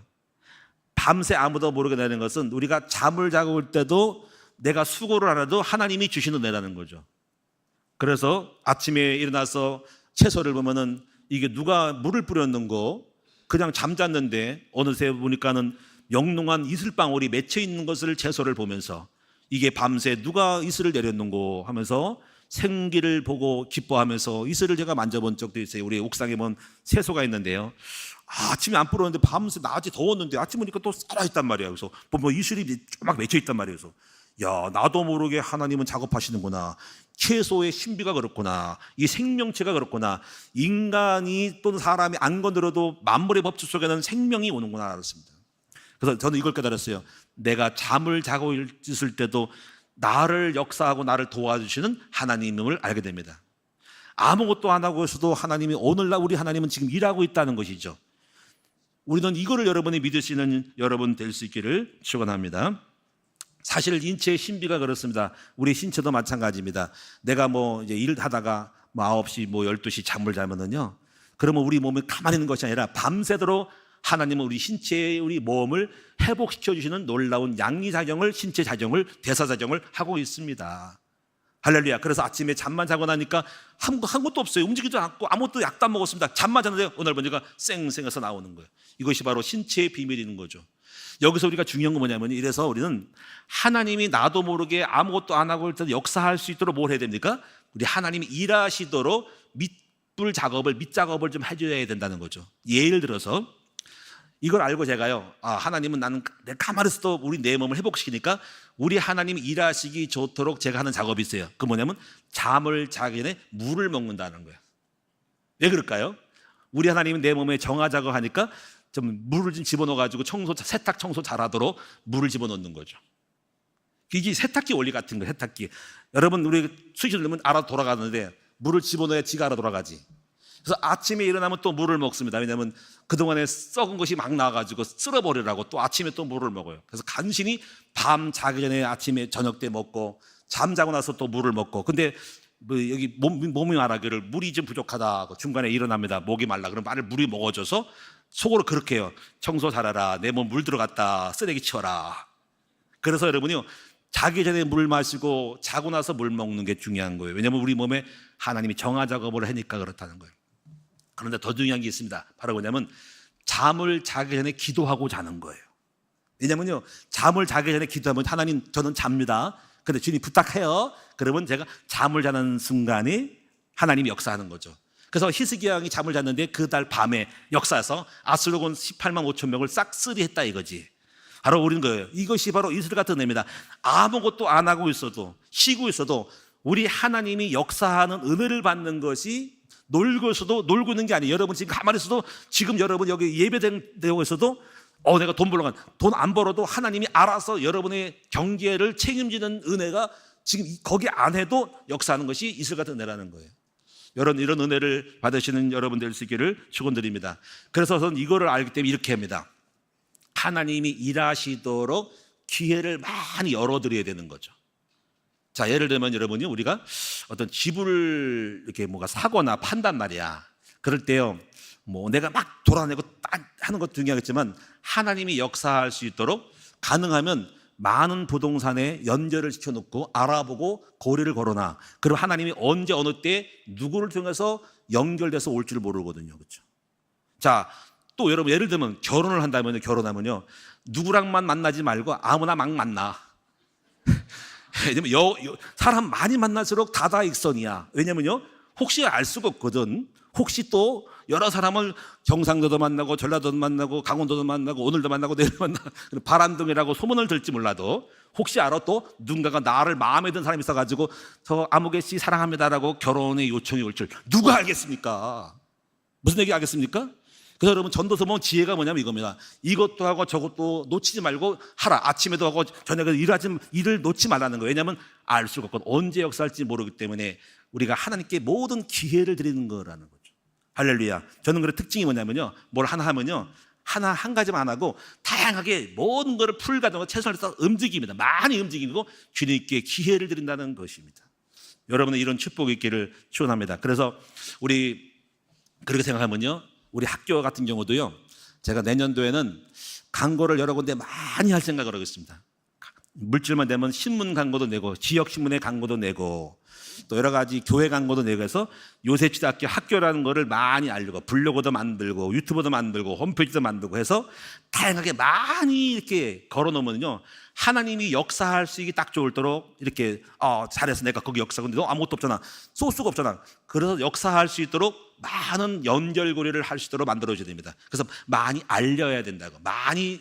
A: 밤새 아무도 모르게 내리는 것은 우리가 잠을 자고 올 때도 내가 수고를 안 해도 하나님이 주시는 은혜라는 거죠. 그래서 아침에 일어나서 채소를 보면은 이게 누가 물을 뿌렸는고 그냥 잠잤는데 어느새 보니까는 영롱한 이슬방울이 맺혀 있는 것을 채소를 보면서 이게 밤새 누가 이슬을 내렸는고 하면서 생기를 보고 기뻐하면서 이슬을 제가 만져본 적도 있어요. 우리 옥상에 보면 채소가 있는데요. 아침에 안 뿌렸는데 밤새 낮에 더웠는데 아침 보니까 또 살아있단 말이에요. 그래서 보면 이슬이 막 맺혀 있단 말이에요. 그래서 야, 나도 모르게 하나님은 작업하시는구나. 채소의 신비가 그렇구나. 이 생명체가 그렇구나. 인간이 또는 사람이 안 건드려도 만물의 법칙 속에는 생명이 오는구나 알았습니다. 그래서 저는 이걸 깨달았어요. 내가 잠을 자고 있을 때도 나를 역사하고 나를 도와주시는 하나님을 알게 됩니다. 아무것도 안 하고 있어도 하나님이 오늘날 우리 하나님은 지금 일하고 있다는 것이죠. 우리는 이거를 여러분이 믿을 수 있는 여러분 될 수 있기를 축원합니다. 사실 인체의 신비가 그렇습니다. 우리 신체도 마찬가지입니다. 내가 이제 일하다가 9시 12시 잠을 자면은요. 그러면 우리 몸이 가만히 있는 것이 아니라 밤새도록 하나님은 우리 신체의 우리 몸을 회복시켜 주시는 놀라운 양리작용을 신체 작용을 대사작용을 하고 있습니다. 할렐루야. 그래서 아침에 잠만 자고 나니까 한 것도 없어요. 움직이지도 않고 아무것도 약도 안 먹었습니다. 잠만 잤는데 오늘 보니까 쌩쌩해서 나오는 거예요. 이것이 바로 신체의 비밀인 거죠. 여기서 우리가 중요한 건 뭐냐면 이래서 우리는 하나님이 나도 모르게 아무것도 안 하고 일단 역사할 수 있도록 뭘 해야 됩니까? 우리 하나님이 일하시도록 밑작업을 좀 해줘야 된다는 거죠. 예를 들어서 이걸 알고 제가요, 하나님은 나는 내가 가만히 있어도 우리 내 몸을 회복시키니까 우리 하나님이 일하시기 좋도록 제가 하는 작업이 있어요. 그 뭐냐면 잠을 자기 전에 물을 먹는다는 거예요. 왜 그럴까요? 우리 하나님은 내 몸에 정화 작업하니까 좀 물을 좀 집어넣어가지고 세탁 청소 잘하도록 물을 집어넣는 거죠. 이게 세탁기 원리 같은 거예요. 세탁기. 여러분 우리 수시를 넣으면 알아 돌아가는데 물을 집어넣어야 지가 알아 돌아가지. 그래서 아침에 일어나면 또 물을 먹습니다. 왜냐하면 그동안에 썩은 것이 막 나와가지고 쓸어버리라고 또 아침에 또 물을 먹어요. 그래서 간신히 밤 자기 전에 아침에 저녁 때 먹고 잠자고 나서 또 물을 먹고. 근데 여기 몸이 말하기를 물이 좀 부족하다. 중간에 일어납니다. 목이 말라. 그럼 말을 물이 먹어줘서 속으로 그렇게 해요. 청소 잘하라. 내 몸 물 들어갔다. 쓰레기 치워라. 그래서 여러분이요, 자기 전에 물 마시고 자고 나서 물 먹는 게 중요한 거예요. 왜냐하면 우리 몸에 하나님이 정화 작업을 하니까 그렇다는 거예요. 그런데 더 중요한 게 있습니다. 바로 뭐냐면 잠을 자기 전에 기도하고 자는 거예요. 왜냐면요, 잠을 자기 전에 기도하면 하나님 저는 잡니다. 근데 주님 부탁해요. 그러면 제가 잠을 자는 순간에 하나님이 역사하는 거죠. 그래서 히스기야 왕이 잠을 잤는데 그달 밤에 역사해서 아스로곤 18만 5천 명을 싹쓸이 했다 이거지. 바로 우리는 거예요. 이것이 바로 이슬 같은 은혜입니다. 아무것도 안 하고 있어도 쉬고 있어도 우리 하나님이 역사하는 은혜를 받는 것이 놀고 있어도 놀고 있는 게 아니에요. 여러분 지금 가만히 있어도 지금 여러분 여기 예배되고 있어도 내가 돈 벌러 돈 안 벌어도 하나님이 알아서 여러분의 경계를 책임지는 은혜가 지금 거기 안 해도 역사하는 것이 이슬 같은 은혜라는 거예요. 이런 은혜를 받으시는 여러분 될 수 있기를 축원드립니다. 그래서 저는 이거를 알기 때문에 이렇게 합니다. 하나님이 일하시도록 기회를 많이 열어드려야 되는 거죠. 자, 예를 들면 여러분이 우리가 어떤 집을 이렇게 뭐가 사거나 판단 말이야. 그럴 때요, 내가 막 돌아내고 하는 것도 중요하겠지만 하나님이 역사할 수 있도록 가능하면 많은 부동산에 연결을 시켜놓고 알아보고 거래를 걸어놔. 그럼 하나님이 언제 어느 때 누구를 통해서 연결돼서 올 줄 모르거든요. 그렇죠? 자, 또 여러분 예를 들면 결혼을 한다면요, 결혼하면요 누구랑만 만나지 말고 아무나 막 만나. 왜냐면 사람 많이 만날수록 다다익선이야. 왜냐면요 혹시 알 수가 없거든. 혹시 또 여러 사람을 경상도도 만나고 전라도도 만나고 강원도도 만나고 오늘도 만나고 내일 만나고 바람둥이라고 소문을 들지 몰라도 혹시 알아 또 누군가가 나를 마음에 든 사람이 있어가지고 저 아무개 씨 사랑합니다라고 결혼의 요청이 올 줄 누가 알겠습니까? 무슨 얘기 알겠습니까? 그래서 여러분 전도서 보면 지혜가 뭐냐면 이겁니다. 이것도 하고 저것도 놓치지 말고 하라. 아침에도 하고 저녁에도 일을 놓지 말라는 거예요. 왜냐하면 알 수가 없거든. 언제 역사할지 모르기 때문에 우리가 하나님께 모든 기회를 드리는 거라는 거죠. 할렐루야. 저는 그런 특징이 뭐냐면요, 뭘 하나 하면요, 하나 한 가지만 안 하고 다양하게 모든 것을 풀가동하고 최선을 다해서 움직입니다. 많이 움직이고 주님께 기회를 드린다는 것입니다. 여러분의 이런 축복이 있기를 축원합니다. 그래서 우리 그렇게 생각하면요, 우리 학교 같은 경우도요, 제가 내년도에는 광고를 여러 군데 많이 할 생각을 하고 있습니다. 물질만 되면 신문 광고도 내고 지역 신문의 광고도 내고 또 여러 가지 교회 광고도 내고 해서 요셉초등학교 학교라는 거를 많이 알리고 블로그도 만들고 유튜브도 만들고 홈페이지도 만들고 해서 다양하게 많이 이렇게 걸어놓으면요, 하나님이 역사할 수 있게 딱 좋을도록 이렇게 잘해서 내가 거기 역사하고 너 아무것도 없잖아, 소스가 없잖아. 그래서 역사할 수 있도록 많은 연결고리를 할 수 있도록 만들어줘야 됩니다. 그래서 많이 알려야 된다고, 많이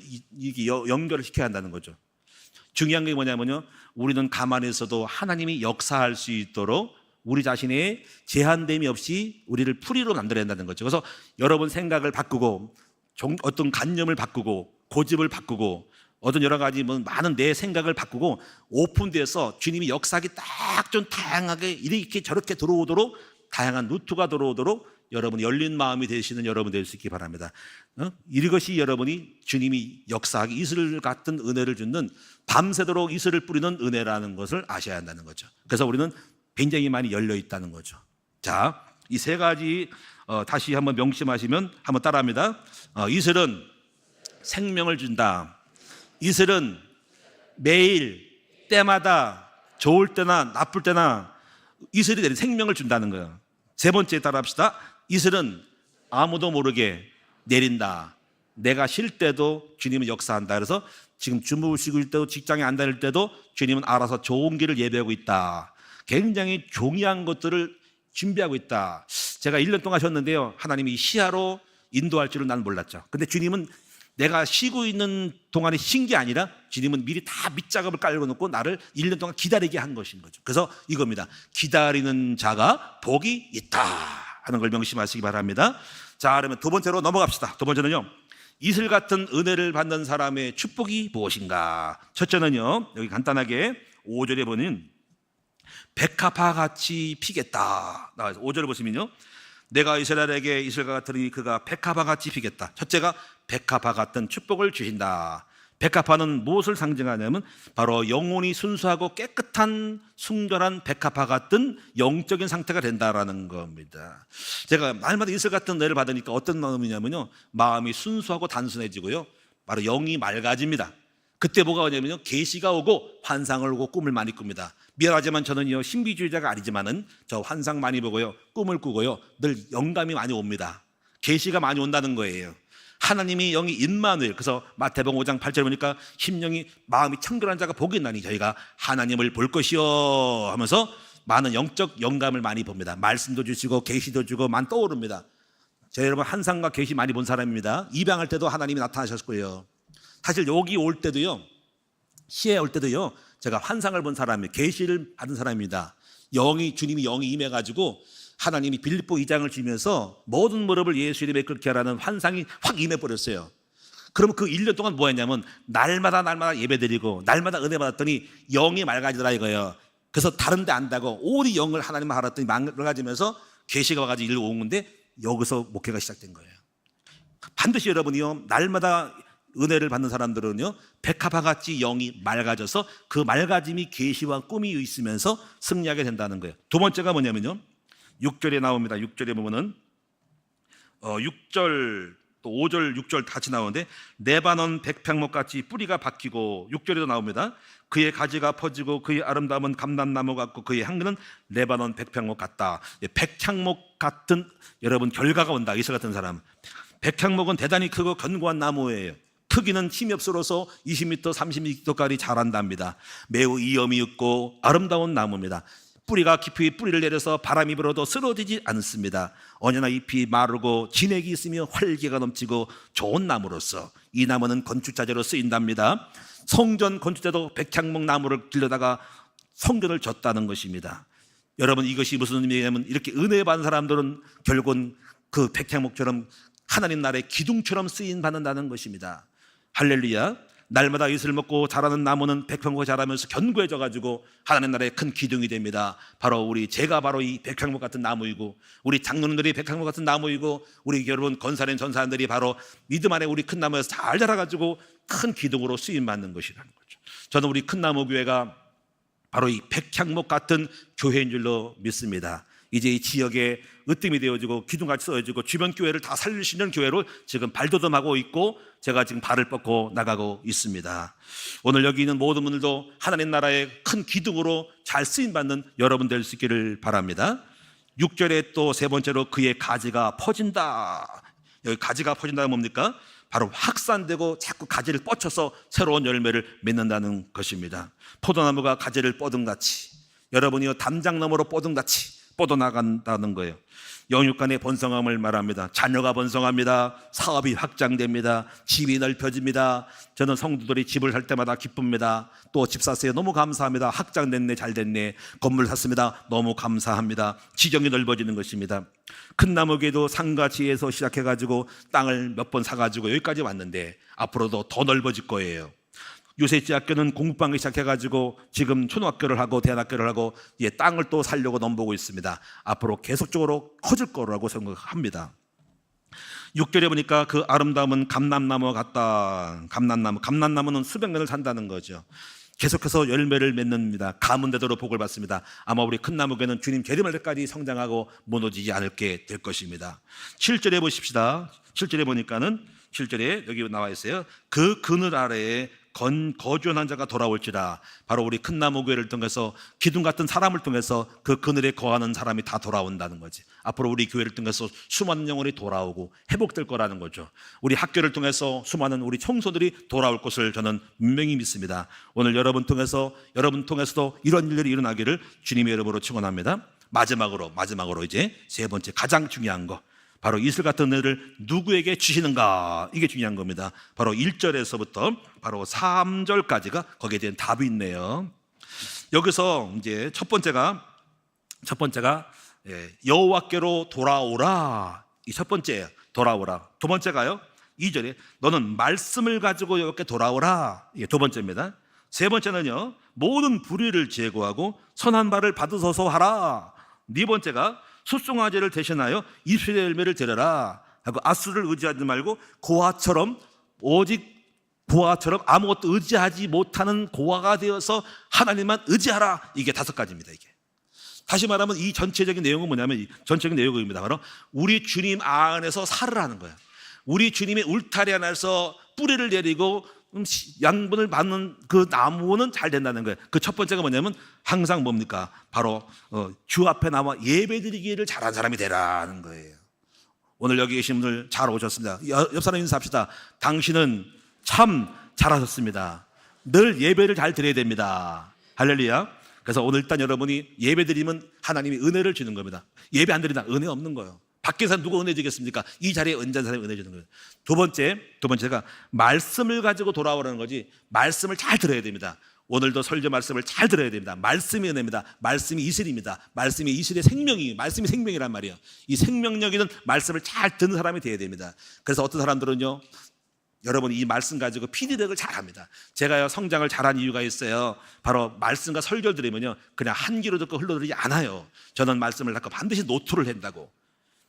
A: 연결을 시켜야 한다는 거죠. 중요한 게 뭐냐면요, 우리는 가만히 있어도 하나님이 역사할 수 있도록 우리 자신의 제한됨이 없이 우리를 풀이로 만들어야 한다는 거죠. 그래서 여러분 생각을 바꾸고 어떤 관념을 바꾸고 고집을 바꾸고 어떤 여러 가지 많은 내 생각을 바꾸고 오픈돼서 주님이 역사하기 딱 좀 다양하게 이렇게 저렇게 들어오도록, 다양한 루트가 들어오도록 여러분 열린 마음이 되시는 여러분 될 수 있기 바랍니다. 이것이 여러분이 주님이 역사하기 이슬 같은 은혜를 주는, 밤새도록 이슬을 뿌리는 은혜라는 것을 아셔야 한다는 거죠. 그래서 우리는 굉장히 많이 열려 있다는 거죠. 자, 이 세 가지 다시 한번 명심하시면 한번 따라합니다. 이슬은 생명을 준다. 이슬은 매일 때마다 좋을 때나 나쁠 때나 이슬이 내린 생명을 준다는 거예요. 세 번째 따라합시다. 이슬은 아무도 모르게 내린다. 내가 쉴 때도 주님은 역사한다. 그래서 지금 주무시고 있을 때도 직장에 안 다닐 때도 주님은 알아서 좋은 길을 예배하고 있다. 굉장히 종이한 것들을 준비하고 있다. 제가 1년 동안 하셨는데요, 하나님이 시야로 인도할 줄은 난 몰랐죠. 근데 주님은 내가 쉬고 있는 동안에 쉰 게 아니라 주님은 미리 다 밑작업을 깔고 놓고 나를 1년 동안 기다리게 한 것인 거죠. 그래서 이겁니다. 기다리는 자가 복이 있다 하는 걸 명심하시기 바랍니다. 자, 그러면 두 번째로 넘어갑시다. 두 번째는요, 이슬 같은 은혜를 받는 사람의 축복이 무엇인가? 첫째는요, 여기 간단하게 5절에 보면 백합화 같이 피겠다. 5절을 보시면요, 내가 이스라엘에게 이슬과 같으니 그가 백합화 같이 피겠다. 첫째가 백합화 같은 축복을 주신다. 백합화는 무엇을 상징하냐면 바로 영혼이 순수하고 깨끗한 순결한 백합화 같은 영적인 상태가 된다라는 겁니다. 제가 날마다 이슬 같은 은혜를 받으니까 어떤 마음이냐면요, 마음이 순수하고 단순해지고요, 바로 영이 맑아집니다. 그때 뭐가 오냐면요, 계시가 오고 환상을 오고 꿈을 많이 꿉니다. 미안하지만 저는요, 신비주의자가 아니지만은 저 환상 많이 보고요, 꿈을 꾸고요, 늘 영감이 많이 옵니다. 계시가 많이 온다는 거예요. 하나님이 영이 임마누엘, 그래서 마태복음 5장 8절 보니까 심령이 마음이 청결한 자가 복이 있나니 저희가 하나님을 볼 것이요 하면서 많은 영적 영감을 많이 봅니다. 말씀도 주시고 계시도 주고 많이 떠오릅니다. 저 여러분 환상과 계시 많이 본 사람입니다. 입양할 때도 하나님이 나타나셨고요. 사실 여기 올 때도요, 시에 올 때도요, 제가 환상을 본 사람이에요. 계시를 받은 사람입니다. 주님이 영이 임해가지고 하나님이 빌립보 2장을 주면서 모든 무릎을 예수 이름에 꿇게 하라는 환상이 확 임해버렸어요. 그러면 그 1년 동안 뭐 했냐면 날마다 예배드리고 날마다 은혜 받았더니 영이 맑아지더라 이거예요. 그래서 다른 데 안다고 오리 영을 하나님만 알았더니 맑아지면서 계시가 와가지고 일로 온 건데 여기서 목회가 시작된 거예요. 반드시 여러분이요, 날마다 은혜를 받는 사람들은요, 백합화같이 영이 맑아져서 그 맑아짐이 계시와 꿈이 있으면서 승리하게 된다는 거예요. 두 번째가 뭐냐면요, 6절에 나옵니다. 6절에 보면은 6절 또 5절 6절 같이 나오는데 레바논 백향목같이 뿌리가 박히고, 6절에도 나옵니다. 그의 가지가 퍼지고 그의 아름다움은 감람나무 같고 그의 향기는 레바논 백향목 같다. 백향목 같은 여러분 결과가 온다. 이슬 같은 사람. 백향목은 대단히 크고 견고한 나무예요. 크기는 힘이 없어서 20m, 30m까지 자란답니다. 매우 이염이 있고 아름다운 나무입니다. 뿌리가 깊이 뿌리를 내려서 바람이 불어도 쓰러지지 않습니다. 언제나 잎이 마르고 진액이 있으며 활기가 넘치고 좋은 나무로서 이 나무는 건축자재로 쓰인답니다. 성전 건축 때도 백향목 나무를 길러다가 성전을 졌다는 것입니다. 여러분, 이것이 무슨 의미냐면 이렇게 은혜 받은 사람들은 결국은 그 백향목처럼 하나님 나라의 기둥처럼 쓰임 받는다는 것입니다. 할렐루야. 날마다 이슬 먹고 자라는 나무는 백향목이 자라면서 견고해져 가지고 하나님 나라의 큰 기둥이 됩니다. 바로 제가 바로 이 백향목 같은 나무이고, 우리 장로님들이 백향목 같은 나무이고, 우리 여러분 권사님 전사님들이 바로 믿음 안에 우리 큰 나무에서 잘 자라가지고 큰 기둥으로 쓰임 받는 것이라는 거죠. 저는 우리 큰 나무 교회가 바로 이 백향목 같은 교회인 줄로 믿습니다. 이제 이 지역에 으뜸이 되어지고 기둥같이 써지고 주변 교회를 다 살릴 수 있는 교회로 지금 발돋움하고 있고, 제가 지금 발을 뻗고 나가고 있습니다. 오늘 여기 있는 모든 분들도 하나님 나라의 큰 기둥으로 잘 쓰임받는 여러분 될 수 있기를 바랍니다. 6절에 또 세 번째로 그의 가지가 퍼진다. 여기 가지가 퍼진다는 뭡니까? 바로 확산되고 자꾸 가지를 뻗쳐서 새로운 열매를 맺는다는 것입니다. 포도나무가 가지를 뻗음같이 여러분이요 담장나무로 뻗음같이 뻗어나간다는 거예요. 영육간의 번성함을 말합니다. 자녀가 번성합니다. 사업이 확장됩니다. 집이 넓혀집니다. 저는 성도들이 집을 살 때마다 기쁩니다. 또 집 샀어요. 너무 감사합니다. 확장됐네, 잘 됐네. 건물 샀습니다. 너무 감사합니다. 지경이 넓어지는 것입니다. 큰 나무에도 상가지에서 시작해가지고 땅을 몇 번 사가지고 여기까지 왔는데 앞으로도 더 넓어질 거예요. 요새지학교는 공부방을 시작해가지고 지금 초등학교를 하고 대안학교를 하고 땅을 또 살려고 넘보고 있습니다. 앞으로 계속적으로 커질 거라고 생각합니다. 6절에 보니까 그 아름다움은 감람나무 같다. 감람나무는 수백 년을 산다는 거죠. 계속해서 열매를 맺는다. 가문 되도로 복을 받습니다. 아마 우리 큰 나무교는 주님 재림할 때까지 성장하고 무너지지 않게 될 것입니다. 7절에 보십시다. 7절에 보니까는 7절에 여기 나와 있어요. 그 그늘 아래에 거주한 자가 돌아올지라. 바로 우리 큰 나무 교회를 통해서 기둥 같은 사람을 통해서 그 그늘에 거하는 사람이 다 돌아온다는 거지. 앞으로 우리 교회를 통해서 수많은 영혼이 돌아오고 회복될 거라는 거죠. 우리 학교를 통해서 수많은 우리 청소들이 돌아올 것을 저는 분명히 믿습니다. 오늘 여러분 통해서도 이런 일들이 일어나기를 주님의 이름으로 축원합니다. 마지막으로 이제 세 번째 가장 중요한 거, 바로 이슬 같은 은혜를 누구에게 주시는가, 이게 중요한 겁니다. 바로 1절에서부터 바로 3절까지가 거기에 대한 답이 있네요. 여기서 이제 첫 번째가 여호와께로 돌아오라. 이 첫 번째예요. 돌아오라. 두 번째가요, 2절에 너는 말씀을 가지고 여호와께 돌아오라. 이게 두 번째입니다. 세 번째는요, 모든 불의를 제거하고 선한 바를 받으소서 하라. 네 번째가 숫송아지를 대신하여 이스라엘 열매를 드려라 하고, 아수를 의지하지 말고 오직 보아처럼 아무것도 의지하지 못하는 고아가 되어서 하나님만 의지하라. 이게 5가지입니다. 이게 다시 말하면 이 전체적인 내용은 뭐냐면, 전체적인 내용입니다. 바로 우리 주님 안에서 살으라는 거예요. 우리 주님의 울타리 안에서 뿌리를 내리고 양분을 받는 그 나무는 잘 된다는 거예요. 그 첫 번째가 뭐냐면 항상 뭡니까? 바로 주 앞에 나와 예배드리기를 잘한 사람이 되라는 거예요. 오늘 여기 계신 분들 잘 오셨습니다. 옆 사람 인사합시다. 당신은 참 잘하셨습니다. 늘 예배를 잘 드려야 됩니다. 할렐루야. 그래서 오늘 일단 여러분이 예배드리면 하나님이 은혜를 주는 겁니다. 예배 안 드리다 은혜 없는 거예요. 밖에서 누가 은혜 주겠습니까? 이 자리에 언제나 사람이 은혜 주는 거예요. 두 번째가 말씀을 가지고 돌아오라는 거지. 말씀을 잘 들어야 됩니다. 오늘도 설교 말씀을 잘 들어야 됩니다. 말씀이 은혜입니다. 말씀이 이슬입니다. 말씀이 이슬의 생명이, 말씀이 생명이란 말이에요. 이 생명력 있는 말씀을 잘 듣는 사람이 되어야 됩니다. 그래서 어떤 사람들은요, 여러분 이 말씀 가지고 피드백을 잘합니다. 제가요 성장을 잘한 이유가 있어요. 바로 말씀과 설교를 들으면요 그냥 한 귀로 듣고 흘러들이지 않아요. 저는 말씀을 듣고 반드시 노트를 한다고.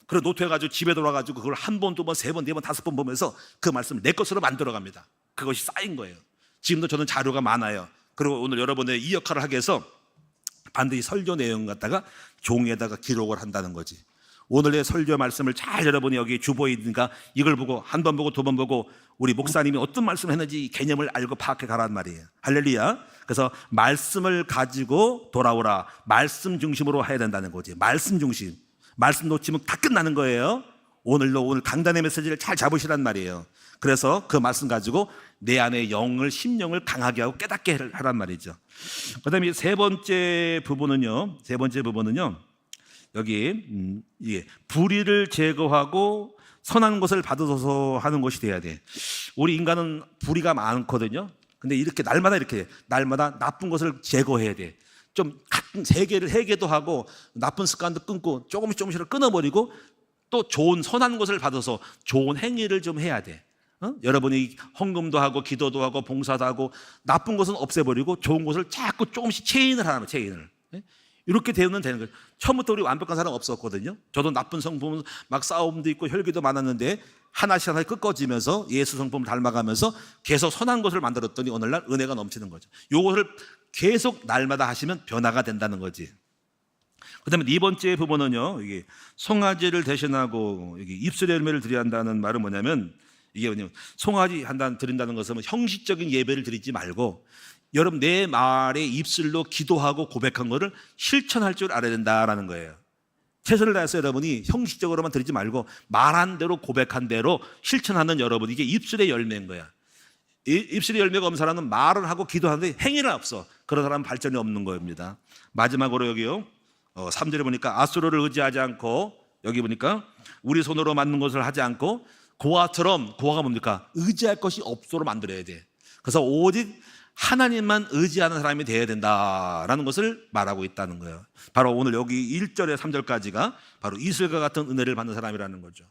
A: 그리고 노트해가지고 집에 돌아가지고 그걸 한 번, 두 번, 세 번, 네 번, 5번 보면서 그 말씀을 내 것으로 만들어갑니다. 그것이 쌓인 거예요. 지금도 저는 자료가 많아요. 그리고 오늘 여러분의 이 역할을 하기 위해서 반드시 설교 내용 갖다가 종이에다가 기록을 한다는 거지. 오늘의 설교 말씀을 잘 여러분이 여기 주보에 있으니까 이걸 보고 한 번 보고 두 번 보고 우리 목사님이 어떤 말씀을 했는지 개념을 알고 파악해 가란 말이에요. 할렐루야. 그래서 말씀을 가지고 돌아오라. 말씀 중심으로 해야 된다는 거지. 말씀 중심. 말씀 놓치면 다 끝나는 거예요. 오늘 강단의 메시지를 잘 잡으시란 말이에요. 그래서 그 말씀 가지고 내 안에 심령을 강하게 하고 깨닫게 하란 말이죠. 그 다음에 세 번째 부분은요 여기 불의를 제거하고 선한 것을 받으소서 하는 것이 돼야 돼. 우리 인간은 불의가 많거든요. 근데 날마다 나쁜 것을 제거해야 돼. 좀 해계도 하고 나쁜 습관도 끊고 조금씩 끊어버리고 또 좋은 선한 것을 받아서 좋은 행위를 좀 해야 돼. 여러분이 헌금도 하고 기도도 하고 봉사도 하고 나쁜 것은 없애버리고 좋은 것을 자꾸 조금씩 체인을 하는 거예요. 체인을. 이렇게 되면 되는 거예요. 처음부터 우리 완벽한 사람 없었거든요. 저도 나쁜 성품 막 싸움도 있고 혈기도 많았는데 하나씩 하나씩 꺾어지면서 예수 성품을 닮아가면서 계속 선한 것을 만들었더니 오늘날 은혜가 넘치는 거죠. 이것을 계속 날마다 하시면 변화가 된다는 거지. 그 다음에 네 번째 부분은요, 이게 송아지를 대신하고 여기 입술의 열매를 드려야 한다는 말은 뭐냐면, 이게 뭐냐면 송아지 드린다는 것은 형식적인 예배를 드리지 말고 여러분 내 말에 입술로 기도하고 고백한 거를 실천할 줄 알아야 된다라는 거예요. 최선을 다해서 여러분이 형식적으로만 드리지 말고 말한 대로 고백한 대로 실천하는 여러분, 이게 입술의 열매인 거야. 입술의 열매가 없는 사람은 말을 하고 기도하는데 행위는 없어. 그런 사람은 발전이 없는 겁니다. 마지막으로 여기요, 3절에 보니까 아수르를 의지하지 않고, 여기 보니까 우리 손으로 만든 것을 하지 않고 고아처럼, 고아가 뭡니까? 의지할 것이 없도록 만들어야 돼. 그래서 오직 하나님만 의지하는 사람이 되어야 된다라는 것을 말하고 있다는 거예요. 바로 오늘 여기 1절에 3절까지가 바로 이슬과 같은 은혜를 받는 사람이라는 거죠.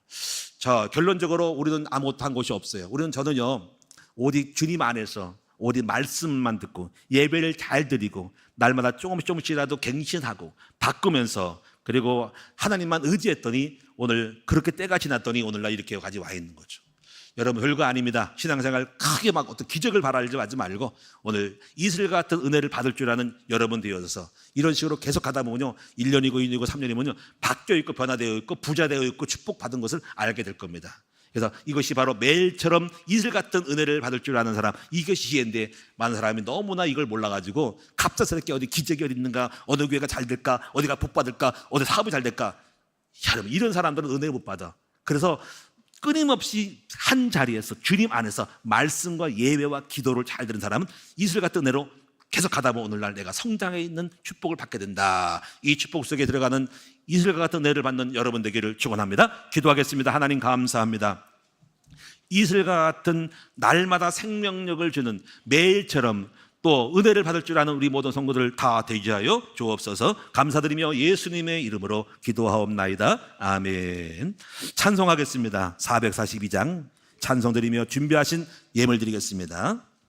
A: 자, 결론적으로 우리는 아무것도 한 것이 없어요. 저는요, 오직 주님 안에서 오직 말씀만 듣고 예배를 잘 드리고 날마다 조금씩이라도 갱신하고 바꾸면서, 그리고 하나님만 의지했더니 오늘 그렇게 때가 지났더니 오늘날 이렇게 가지 와 있는 거죠. 여러분, 별거 아닙니다. 신앙생활 크게 막 어떤 기적을 바라지 말고 오늘 이슬 같은 은혜를 받을 줄 아는 여러분 되어서 이런 식으로 계속 가다 보면요, 1년이고 2년이고 3년이면요 바뀌어 있고 변화되어 있고 부자되어 있고 축복받은 것을 알게 될 겁니다. 그래서 이것이 바로 매일처럼 이슬 같은 은혜를 받을 줄 아는 사람, 이것이 지혜인데 많은 사람이 너무나 이걸 몰라가지고 갑작스럽게 어디 기적이 어디 있는가, 어느 교회가 잘 될까, 어디가 복 받을까, 어디 사업이 잘 될까. 여러분, 이런 사람들은 은혜 못 받아. 그래서 끊임없이 한 자리에서 주님 안에서 말씀과 예배와 기도를 잘 들은 사람은 이슬 같은 은혜로 계속 가다 보면 오늘날 내가 성장해 있는 축복을 받게 된다. 이 축복 속에 들어가는 이슬과 같은 은혜를 받는 여러분 되기를 축원합니다. 기도하겠습니다. 하나님 감사합니다. 이슬과 같은 날마다 생명력을 주는 매일처럼 또 은혜를 받을 줄 아는 우리 모든 성도들 다 되게 하여 주옵소서. 감사드리며 예수님의 이름으로 기도하옵나이다. 아멘. 찬송하겠습니다. 442장 찬송드리며 준비하신 예물 드리겠습니다.